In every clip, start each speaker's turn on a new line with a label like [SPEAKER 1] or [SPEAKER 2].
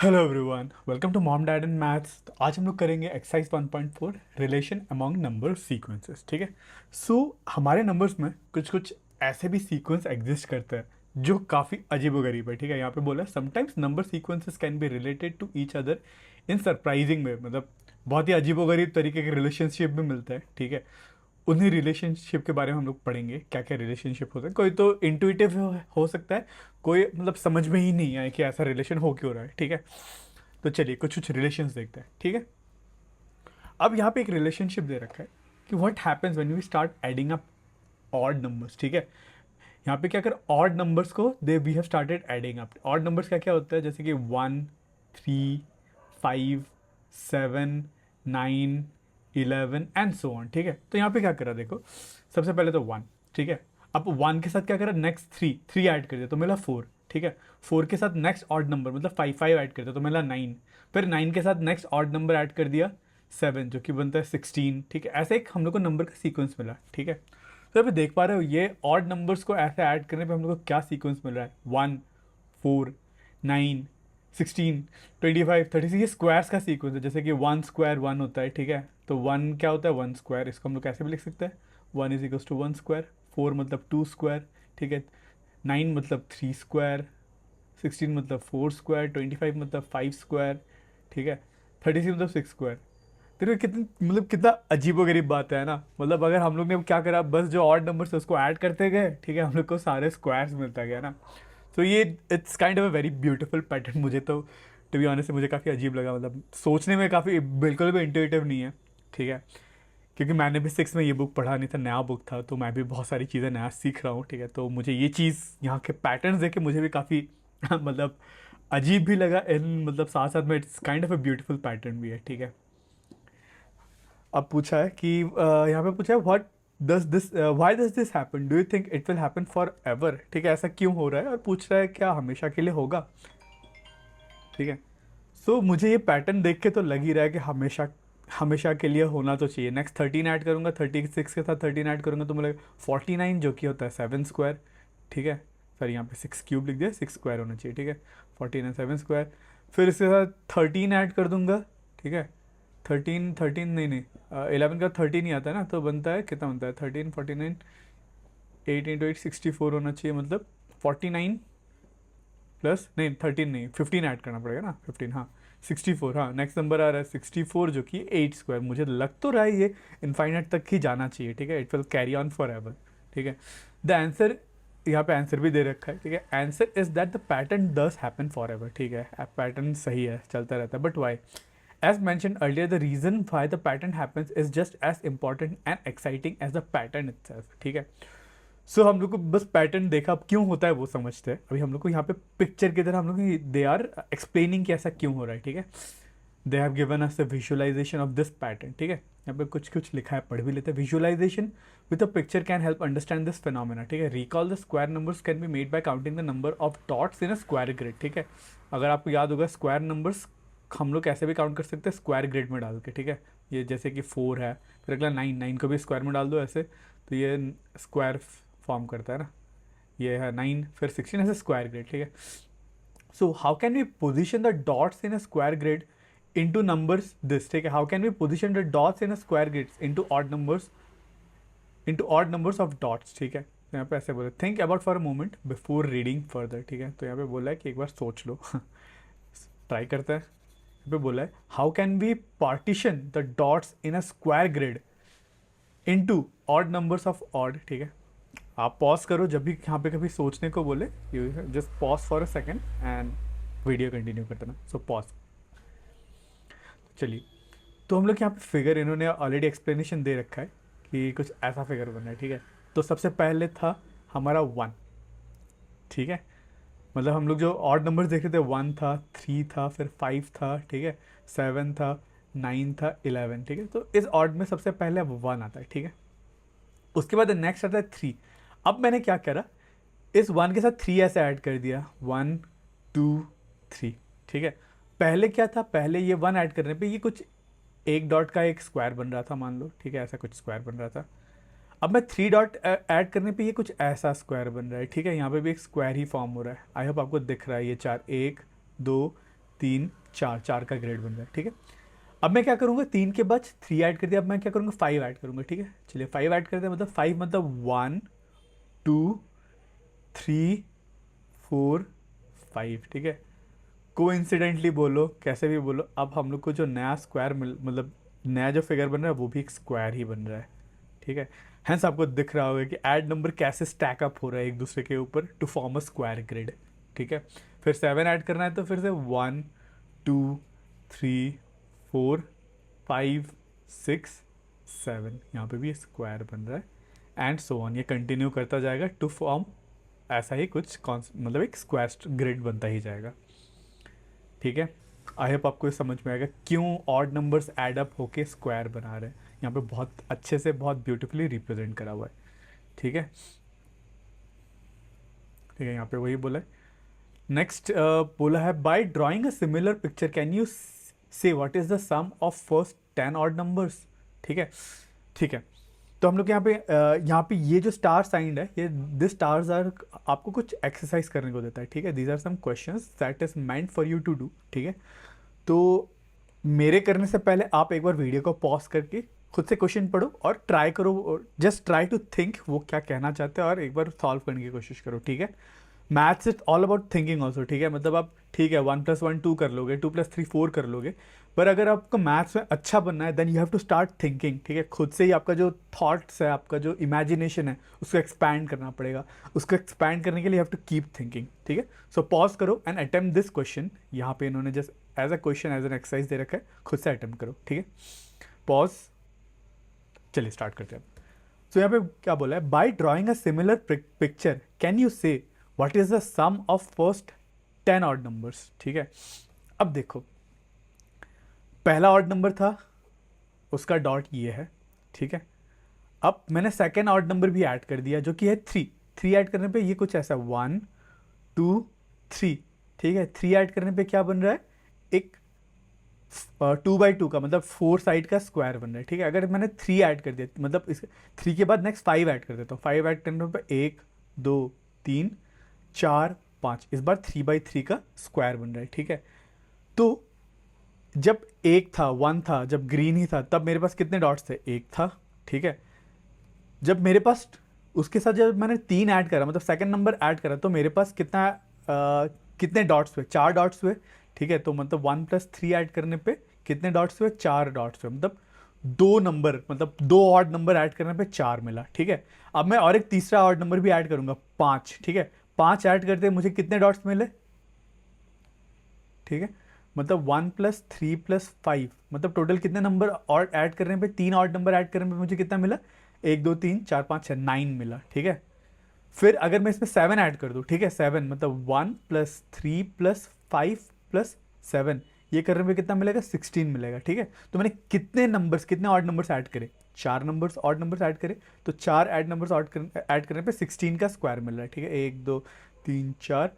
[SPEAKER 1] Hello everyone, welcome to mom dad and maths. तो आज हम लोग करेंगे exercise 1.4 relation among number sequences. ठीक है। सो हमारे नंबर्स में कुछ कुछ ऐसे भी सीक्वेंस एग्जिस्ट करते हैं जो काफ़ी अजीबोगरीब है। ठीक है, यहाँ पे बोला है sometimes number sequences can be related to each other in surprising way. मतलब बहुत ही अजीबोगरीब तरीके के रिलेशनशिप भी मिलता है। ठीक है, उन्हीं रिलेशनशिप के बारे में हम लोग पढ़ेंगे, क्या क्या रिलेशनशिप होता है। कोई तो इंटुइटिव हो सकता है, कोई मतलब समझ में ही नहीं आए कि ऐसा रिलेशन हो क्यों रहा है। ठीक है, तो चलिए कुछ कुछ रिलेशंस देखते हैं। ठीक है, अब यहाँ पे एक रिलेशनशिप दे रखा है कि what happens when we start adding up odd numbers. ठीक है, यहाँ पे क्या कर ऑड नंबर्स को they we have started adding up. Odd numbers क्या क्या होता है, जैसे कि 1, 3, 5, 7, 9, 11 एंड सो ऑन। ठीक है, तो यहाँ पे क्या करा देखो, सबसे पहले तो 1। ठीक है, अब 1 के साथ क्या करा, नेक्स्ट थ्री थ्री ऐड कर दिया तो मिला 4। ठीक है, 4 के साथ नेक्स्ट ऑड नंबर मतलब 5 ऐड कर दिया तो मिला 9। फिर 9 के साथ नेक्स्ट ऑड नंबर ऐड कर दिया 7, जो कि बनता है 16। ठीक है, ऐसे एक हम लोग को नंबर का सीक्वेंस मिला। ठीक है, तो अभी देख पा रहे हो ये ऑड नंबर्स को ऐसे ऐड करने पे हम लोग को क्या सीक्वेंस मिल रहा है, 1, 4, 9, 16, 25, 36। ये स्क्वायर्स का सीक्वेंस है, जैसे कि 1 स्क्वायर 1 होता है। ठीक है, तो 1 क्या होता है, 1 स्क्वायर। इसको हम लोग कैसे भी लिख सकते हैं, 1 = 1 स्क्वायर। 4 मतलब 2 स्क्वायर। ठीक है, 9 मतलब 3 स्क्वायर। 16 मतलब 4 स्क्वायर। 25 मतलब 5 स्क्वायर। ठीक है, 36 मतलब 6 स्क्वायर। तेरे को कितनी मतलब कितना अजीबो गरीब बात है ना। मतलब अगर हम लोग ने क्या करा, बस जो ऑड नंबर है उसको ऐड करते गए। ठीक है, हम लोग को सारे स्क्वायर्स मिलता गया ना। तो ये it's kind of a very beautiful pattern. मुझे तो टू बी ऑनेस्ट मुझे काफ़ी अजीब लगा, मतलब सोचने में काफ़ी बिल्कुल भी इंट्यूटिव नहीं है। ठीक है, क्योंकि मैंने भी 6 में ये बुक पढ़ा नहीं था, नया बुक था, तो मैं भी बहुत सारी चीज़ें नया सीख रहा हूँ। ठीक है, तो मुझे ये चीज़ यहाँ के पैटर्न्स देख के मुझे भी काफ़ी मतलब अजीब भी लगा इन मतलब साथ साथ में it's kind of a beautiful pattern भी है। ठीक है, अब पूछा है कि यहाँ पे पूछा है what does this why does this happen, do you think it will happen for ever. ठीक है, ऐसा क्यों हो रहा है, और पूछ रहा है क्या हमेशा के लिए होगा। ठीक है, सो मुझे ये पैटर्न देख के तो लग ही रहा है कि हमेशा हमेशा के लिए होना तो चाहिए। नेक्स्ट 13 ऐड करूंगा, 36 के साथ 13 ऐड करूंगा तो मुझे 49, जो कि होता है 7 स्क्वायर। ठीक है, सॉरी यहाँ पे 6 क्यूब लिख दिया, 6 स्क्वायर होना चाहिए। ठीक है, 49 7 स्क्वायर। फिर इसके साथ 13 ऐड कर दूंगा। ठीक है, 13 नहीं नहीं 11 का 13 ही आता है ना, तो बनता है कितना बनता है, 13 49, 8 × 8 64 होना चाहिए। मतलब 49 प्लस नहीं 13 नहीं 15 ऐड करना पड़ेगा ना, 15 हाँ 64। हाँ, नेक्स्ट नंबर आ रहा है 64, जो कि 8 स्क्वायर। मुझे लग तो रहा है ये इनफाइनाइट तक ही जाना चाहिए। ठीक है, it will carry on for ever. ठीक है, द आंसर यहाँ पे आंसर भी दे रखा है। ठीक है, answer is that the pattern does happen for ever. ठीक है, पैटर्न सही है, चलता रहता है, but why. As mentioned earlier, the reason why the pattern happens is just as important and exciting as the pattern itself. ठीक है, सो हम लोग को बस पैटर्न देखा, अब क्यों होता है वो समझते हैं। अभी हम लोग को यहाँ पे पिक्चर की तरह हम लोग दे आर एक्सप्लेनिंग कि ऐसा क्यों हो रहा है। ठीक है, they have given us the visualisation of this pattern. ठीक है, यहाँ पे कुछ कुछ लिखा है, पढ़ भी लेते हैं। Visualisation with a picture can help understand this phenomena. ठीक है, recall the square numbers can be made by counting the number of dots in a square grid. ठीक है, अगर आपको याद होगा स्क्वायर नंबर्स हम लोग कैसे भी काउंट कर सकते हैं, स्क्वायर ग्रिड में डाल के। ठीक है, ये जैसे कि 4 है, फिर अगला 9 को भी स्क्वायर में डाल दो ऐसे, तो ये स्क्वायर फॉर्म करता है ना। ये है 9 फिर 16 ऐसे स्क्वायर ग्रिड। ठीक है, so how can we position the dots in a square grid into numbers this. ठीक है, how can we position the dots in a square grids into odd numbers of dots. ठीक है, तो यहाँ पे ऐसे बोला, think about for a moment before reading further. ठीक है, तो यहाँ पे बोला है कि एक बार सोच लो ट्राई करता है। यहाँ पे बोला है how can we partition the dots in a square grid into odd numbers of odd. ठीक है, आप पॉज करो जब भी यहाँ पे कभी सोचने को बोले, you just pause for a second and video continue कर देना। So pause. चलिए, तो हम लोग यहाँ पे फिगर इन्होंने ऑलरेडी एक्सप्लेनेशन दे रखा है कि कुछ ऐसा फिगर बना है। ठीक है, तो सबसे पहले था हमारा 1। ठीक है, मतलब हम लोग जो ऑड नंबर्स देख रहे थे, 1 था, 3 था, फिर 5 था। ठीक है, 7 था, 9 था, 11। ठीक है, तो इस ऑड में सबसे पहले अब 1 आता है। ठीक है, उसके बाद नेक्स्ट आता है 3। अब मैंने क्या करा, इस 1 के साथ 3 ऐसे ऐड कर दिया, 1 2 3। ठीक है, पहले क्या था, पहले ये 1 ऐड करने पे ये कुछ एक डॉट का एक स्क्वायर बन रहा था मान लो। ठीक है, ऐसा कुछ स्क्वायर बन रहा था। अब मैं 3 डॉट ऐड करने पे ये कुछ ऐसा स्क्वायर बन रहा है। ठीक है, यहाँ पे भी एक स्क्वायर ही फॉर्म हो रहा है। आई होप आपको दिख रहा है ये चार, 1 2 3 4, 4 का ग्रेड बन रहा है, ठीक है। अब मैं क्या करूँगा, 3 के बाद 3 ऐड कर दिया, अब मैं क्या करूँगा 5 ऐड करूँगा, ठीक है। चलिए 5 ऐड करते हैं, मतलब 5 मतलब 1 2 3 4 5, ठीक है। कोइंसिडेंटली बोलो कैसे भी बोलो, अब हम लोग को जो नया स्क्वायर मतलब नया जो फिगर बन रहा है वो भी एक स्क्वायर ही बन रहा है, ठीक है। हेंस आपको दिख रहा होगा कि ऐड नंबर कैसे स्टैक अप हो रहा है एक दूसरे के ऊपर to form a square grid, ठीक है। फिर 7 ऐड करना है तो फिर से 1 2 3 4 5 6 7, यहाँ पे भी स्क्वायर बन रहा है एंड सो ऑन, ये कंटिन्यू करता जाएगा टू फॉर्म ऐसा ही कुछ मतलब एक स्क्वायर ग्रिड बनता ही जाएगा, ठीक है। आई होप आपको ये समझ में आएगा क्यों ऑड नंबर्स ऐड अप होके स्क्वायर बना रहे हैं, यहाँ पे बहुत अच्छे से बहुत ब्यूटीफुली रिप्रेजेंट करा हुआ है, ठीक है। ठीक है, यहाँ पे वही बोला है। नेक्स्ट बोला है by drawing a similar picture can you say what is the sum of first 10 odd numbers, ठीक है। ठीक है, तो हम लोग यहाँ पे ये जो स्टार साइंड है, ये दिस स्टार्स आर आपको कुछ एक्सरसाइज करने को देता है, ठीक है। These are some questions that is meant for you to do, ठीक है। तो मेरे करने से पहले आप एक बार वीडियो को पॉज करके खुद से क्वेश्चन पढ़ो और ट्राई करो, जस्ट ट्राई टू थिंक वो क्या कहना चाहते हैं और एक बार सॉल्व करने की कोशिश करो, ठीक है। Maths is all about thinking also, ठीक है। मतलब आप ठीक है 1+1 2 कर लोगे, 2+3 4 कर लोगे, पर अगर आपको मैथ्स में अच्छा बनना है then you have to start thinking, ठीक है। खुद से ही आपका जो थॉट्स है, आपका जो इमेजिनेशन है उसको एक्सपैंड करना पड़ेगा। उसको एक्सपैंड करने के लिए you have to keep thinking, ठीक है। सो पॉज करो एंड अटेम्प्ट दिस क्वेश्चन, यहाँ पे इन्होंने just as a question as an exercise दे रखा है, खुद से अटेम्प्ट करो, ठीक है। पॉज, चलिए स्टार्ट करते हैं। सो यहाँ पे क्या बोला है, by drawing a similar picture can you say what is the sum of first 10 odd numbers, ठीक है। अब देखो पहला ऑड नंबर था, उसका डॉट ये है, ठीक है। अब मैंने सेकेंड ऑड नंबर भी ऐड कर दिया जो कि है 3, 3 ऐड करने पे ये कुछ ऐसा 1 2 3, ठीक है। 3 ऐड करने पे क्या बन रहा है, एक 2/2 का मतलब 4 साइड का स्क्वायर बन रहा है, ठीक है। अगर मैंने 3 ऐड कर दिया मतलब इस 3 के बाद नेक्स्ट 5 ऐड कर देता हूँ, 5 ऐड करने पे 1 2 3 4 5, इस बार 3/3 का स्क्वायर बन रहा है, ठीक है। तो जब एक था 1 था, जब ग्रीन ही था, तब मेरे पास कितने डॉट्स थे, एक था, ठीक है। जब मेरे पास उसके साथ जब मैंने 3 ऐड करा मतलब सेकंड नंबर ऐड करा तो मेरे पास कितने डॉट्स हुए, 4 डॉट्स हुए, ठीक है। तो मतलब 1+3 ऐड करने पे कितने डॉट्स हुए, 4 डॉट्स हुए, मतलब 2 नंबर, मतलब 2 ऑड नंबर ऐड करने पे 4 मिला, ठीक है। अब मैं और एक तीसरा ऑड नंबर भी ऐड करूंगा 5, ठीक है। 5 ऐड करते मुझे कितने डॉट्स मिले, ठीक है। मतलब 1+3+5 मतलब टोटल कितने नंबर और ऐड करने पे, 3 ऑड नंबर ऐड करने पे मुझे कितना मिला, 1 2 3 4 5 6 9 मिला, ठीक है। फिर अगर मैं इसमें 7 ऐड कर दूं, ठीक है, 7 मतलब 1+3+5+7, ये करने पे कितना मिलेगा, 16 मिलेगा, ठीक है। तो मैंने कितने ऑड नंबर्स ऐड करे, 4 नंबर्स ऑड नंबर्स ऐड करे, तो 4 ऐड नंबर्स ऐड करने पे 16 का स्क्वायर मिल रहा है, ठीक है। 1 2 3 4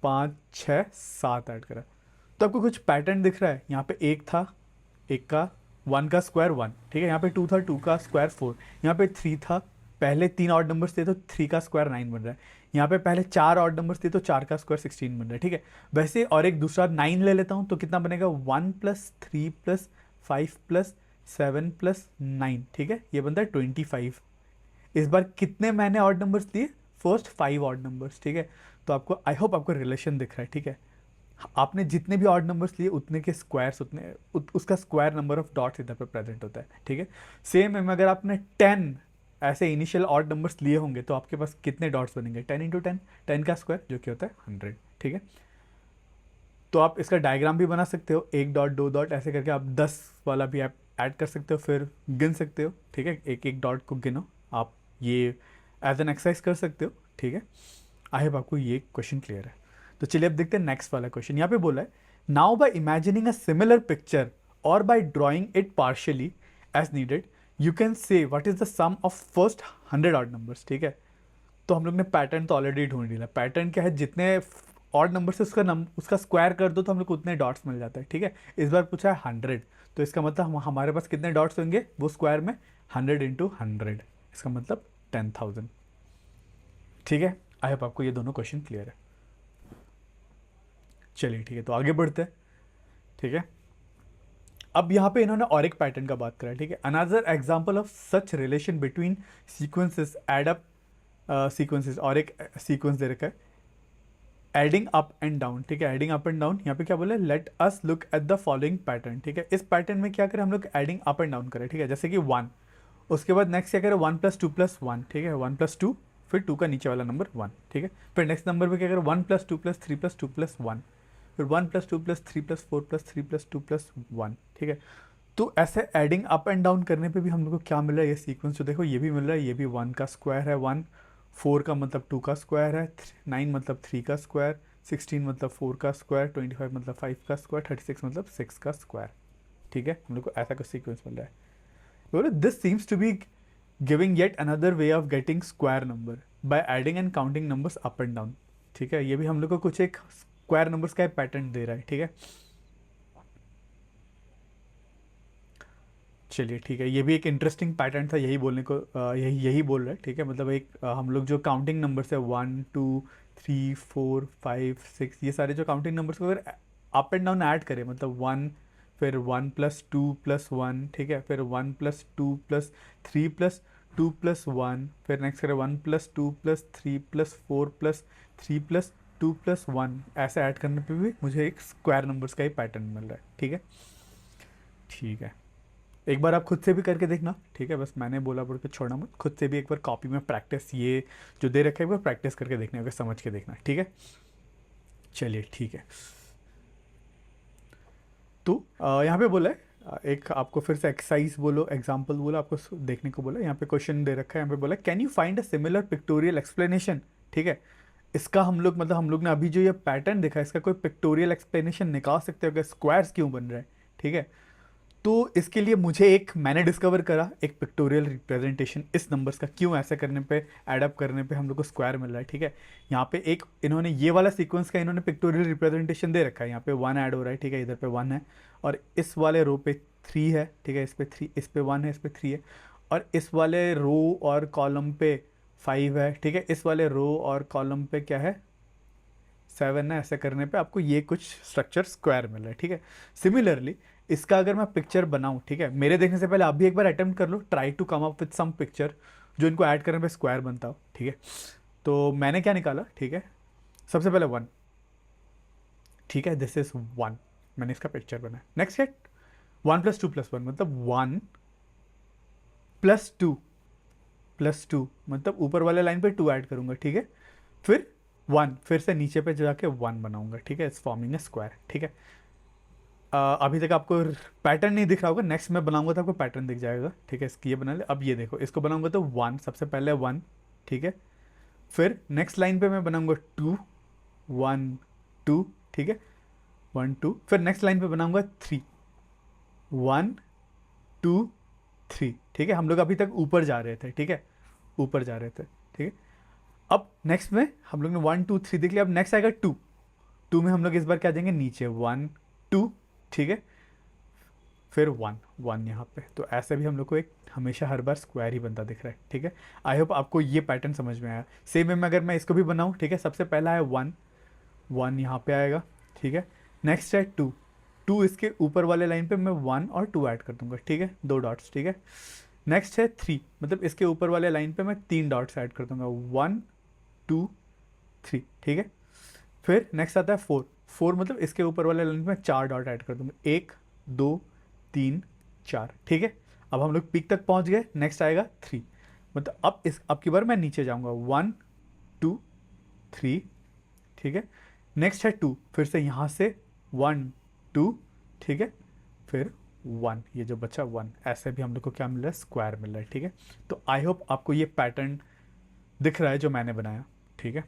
[SPEAKER 1] 5 6 7 ऐड करा, तो आपको कुछ पैटर्न दिख रहा है। यहाँ पे एक था, एक का 1 का स्क्वायर 1, ठीक है। यहाँ पे 2 था, 2 का स्क्वायर 4, यहाँ पे 3 था, पहले 3 ऑड नंबर्स थे तो 3 का स्क्वायर 9 बन रहा है। यहाँ पे पहले 4 ऑड नंबर्स थे तो 4 का स्क्वायर 16 बन रहा है, ठीक है। वैसे और एक दूसरा 9 ले लेता हूँ तो कितना बनेगा, 1+3+5+7+9, ठीक है, ये बनता है 25। इस बार कितने मैंने ऑड नंबर्स दिए, फर्स्ट 5 ऑड नंबर्स, ठीक है। तो आपको आई होप आपको रिलेशन दिख रहा है, ठीक है। आपने जितने भी ऑड नंबर्स लिए उतने के स्क्वायर्स उसका स्क्वायर नंबर ऑफ डॉट्स इधर पे प्रेजेंट होता है, ठीक है। सेम है, अगर आपने 10 ऐसे इनिशियल ऑड नंबर्स लिए होंगे तो आपके पास कितने डॉट्स बनेंगे, 10 × 10, 10 का स्क्वायर जो कि होता है 100, ठीक है। तो आप इसका डायग्राम भी बना सकते हो, 1 डॉट 2 डॉट ऐसे करके आप 10 वाला भी आप ऐड कर सकते हो, फिर गिन सकते हो, ठीक है। एक एक डॉट को गिनो आप, ये एज एन एक्सरसाइज कर सकते हो, ठीक है। आई होप आपको ये क्वेश्चन क्लियर है। तो चलिए अब देखते हैं नेक्स्ट वाला क्वेश्चन। यहाँ पे बोला है now by imagining a similar picture और by drawing it partially as needed you can say what is the sum of first 100 odd numbers, ठीक है। तो हम लोग ने पैटर्न तो ऑलरेडी ढूंढ लिया। पैटर्न क्या है, जितने ऑड नंबर से उसका स्क्वायर कर दो तो हम लोग को उतने डॉट्स मिल जाता है, ठीक है। इस बार पूछा है 100, तो इसका मतलब हमारे पास कितने डॉट्स होंगे वो स्क्वायर में, 100 × 100, इसका मतलब 10,000, ठीक है। आई होप आपको ये दोनों क्वेश्चन क्लियर है। चलिए ठीक है, तो आगे बढ़ते हैं। ठीक है। अब यहाँ पे इन्होंने और एक पैटर्न का बात करा है, ठीक है। Another example of such relation between sequences add up sequences, और एक सीक्वेंस दे रखा है एडिंग अप एंड डाउन, ठीक है। एडिंग अप एंड डाउन, यहाँ पे क्या बोले, let us look at the following pattern, ठीक है। इस पैटर्न में क्या करें हम लोग, एडिंग अप एंड डाउन करें, ठीक है। जैसे कि 1, उसके बाद नेक्स्ट क्या करें 1 + 2 + 1, ठीक है। 1 + 2, फिर 2 का नीचे वाला नंबर 1, ठीक है। फिर नेक्स्ट नंबर पे क्या करें 1 + 2 + 3 + 2 + 1, फिर 1 + 2 + 3 + 4 + 3 + 2 + 1, ठीक है। तो ऐसे एडिंग अप एंड डाउन करने पे भी हम लोग को क्या मिल रहा है, ये सीक्वेंस जो देखो, ये भी मिल रहा है, ये भी 1 का स्क्वायर है 1, 4 का मतलब 2 का स्क्वायर है, 9 मतलब 3 का स्क्वायर, 16 मतलब 4 का स्क्वायर, 25 मतलब 5 का स्क्वायर, 36 मतलब 6 का स्क्वायर, ठीक है। हम लोग को ऐसा कुछ सीक्वेंस मिल रहा है। बोलो this seems to be giving yet another way of getting square number by adding and counting numbers up and down, ठीक है। ये भी हम लोग को कुछ एक स्क्वायर नंबर्स का पैटर्न दे रहा है, ठीक है। चलिए ठीक है, ये भी एक इंटरेस्टिंग पैटर्न था, यही बोलने को यही यही बोल रहा है, ठीक है। मतलब एक हम लोग जो काउंटिंग नंबर्स है 1 2 3 4 5 6, ये सारे जो काउंटिंग नंबर्स को अगर अप एंड डाउन ऐड करें, मतलब 1, फिर 1 + 2 + 1, ठीक है, फिर 1 + 2 + 3 + 2 + 1, फिर नेक्स्ट करें 1 + 2 + 3 + 4 + 3 + 2 + 1, ऐसे ऐड करने पे भी मुझे एक स्क्वायर नंबर्स का ही पैटर्न मिल रहा है, ठीक है। ठीक है, एक बार आप खुद से भी करके देखना, ठीक है। बस मैंने बोला बोल के छोड़ना मत, खुद से भी एक बार कॉपी में प्रैक्टिस, ये जो दे रखा है एक बार प्रैक्टिस करके देखना, अगर समझ के देखना, ठीक है। चलिए ठीक है। तो यहाँ पे बोला है एक आपको फिर से एक्सरसाइज बोलो, एग्जाम्पल बोलो, आपको देखने को बोला। यहाँ पे क्वेश्चन दे रखा है, यहाँ पे बोला can you find a similar pictorial explanation, ठीक है। इसका हम लोग मतलब हम लोग ने अभी जो ये पैटर्न देखा है, इसका कोई पिक्टोरियल एक्सप्लेनेशन निकाल सकते हो कि स्क्वायर्स क्यों बन रहा है, ठीक है। तो इसके लिए मुझे एक मैंने डिस्कवर करा एक पिक्टोरियल रिप्रेजेंटेशन, इस नंबर्स का क्यों ऐसा करने पे, ऐड अप करने पे हम लोग को स्क्वायर मिल रहा है, ठीक है। यहाँ पे एक इन्होंने ये वाला सीक्वेंस का इन्होंने पिक्टोरियल रिप्रेजेंटेशन दे रखा है, यहाँ पे 1 ऐड हो रहा है, ठीक है, इधर पे 1 है, और इस वाले रो पे 3 है, ठीक है, इस पे 3, इस पे 1 है, इस पे 3 है, और इस वाले रो और कॉलम पे 5 है, ठीक है, इस वाले रो और कॉलम पे क्या है 7 है। ऐसे करने पे आपको ये कुछ स्ट्रक्चर स्क्वायर मिल रहा है, ठीक है। सिमिलरली इसका अगर मैं पिक्चर बनाऊं, ठीक है, मेरे देखने से पहले आप भी एक बार अटेम्प्ट कर लो, try to come up with some picture जो इनको ऐड करने पे स्क्वायर बनता हो, ठीक है। तो मैंने क्या निकाला, ठीक है, सबसे पहले 1, ठीक है, दिस इज 1, मैंने इसका पिक्चर बनाया। नेक्स्ट है 1 + 2 + 1, मतलब 1 + 2 + 2, मतलब ऊपर वाले लाइन पे 2 ऐड करूंगा, ठीक है। फिर 1, फिर से नीचे पे जाके 1 बनाऊंगा, ठीक है, इस फॉर्मिंग ए स्क्वायर, ठीक है। अभी तक आपको पैटर्न नहीं दिख रहा होगा, नेक्स्ट मैं बनाऊंगा तो आपको पैटर्न दिख जाएगा, ठीक है। इसकी ये बना ले, अब ये देखो, इसको बनाऊंगा तो 1, सबसे पहले 1, ठीक है। फिर नेक्स्ट लाइन पे मैं बनाऊंगा 2, 1 2, ठीक है, 1 2, फिर नेक्स्ट लाइन पे बनाऊंगा 3, 1 2 3, ठीक है। हम लोग अभी तक ऊपर जा रहे थे, ठीक है, ऊपर जा रहे थे, ठीक है। अब नेक्स्ट में हम लोग ने 1 2 3 देख लिया, अब नेक्स्ट आएगा 2, 2 में हम लोग इस बार क्या देंगे नीचे 1 2, ठीक है, फिर 1 1 यहाँ पे। तो ऐसे भी हम लोग को एक हमेशा हर बार स्क्वायर ही बनता दिख रहा है, ठीक है। आई होप आपको ये पैटर्न समझ में आया। सेम वे में अगर मैं इसको भी बनाऊँ, ठीक है, सबसे पहला है 1 1 यहाँ पे आएगा, ठीक है। नेक्स्ट है 2 2, इसके ऊपर वाले लाइन पे मैं 1 और 2 ऐड कर दूंगा, ठीक है, 2 डॉट्स, ठीक है। नेक्स्ट है 3, मतलब इसके ऊपर वाले लाइन पे मैं 3 डॉट्स ऐड कर दूंगा, 1 2 3, ठीक है। फिर नेक्स्ट आता है 4 4, मतलब इसके ऊपर वाले लाइन पे मैं 4 डॉट ऐड कर दूंगा, 1 2 3 4, ठीक है। अब हम लोग पीक तक पहुंच गए, नेक्स्ट आएगा 3, मतलब अब की बार मैं नीचे जाऊंगा 1 2 3, ठीक है। नेक्स्ट है 2, फिर से यहाँ से 1 2, ठीक है, फिर 1, ये जो बचा 1, ऐसे भी हम लोग को क्या मिल रहा है, स्क्वायर मिल रहा है, ठीक है। तो आई होप आपको ये पैटर्न दिख रहा है जो मैंने बनाया, ठीक है।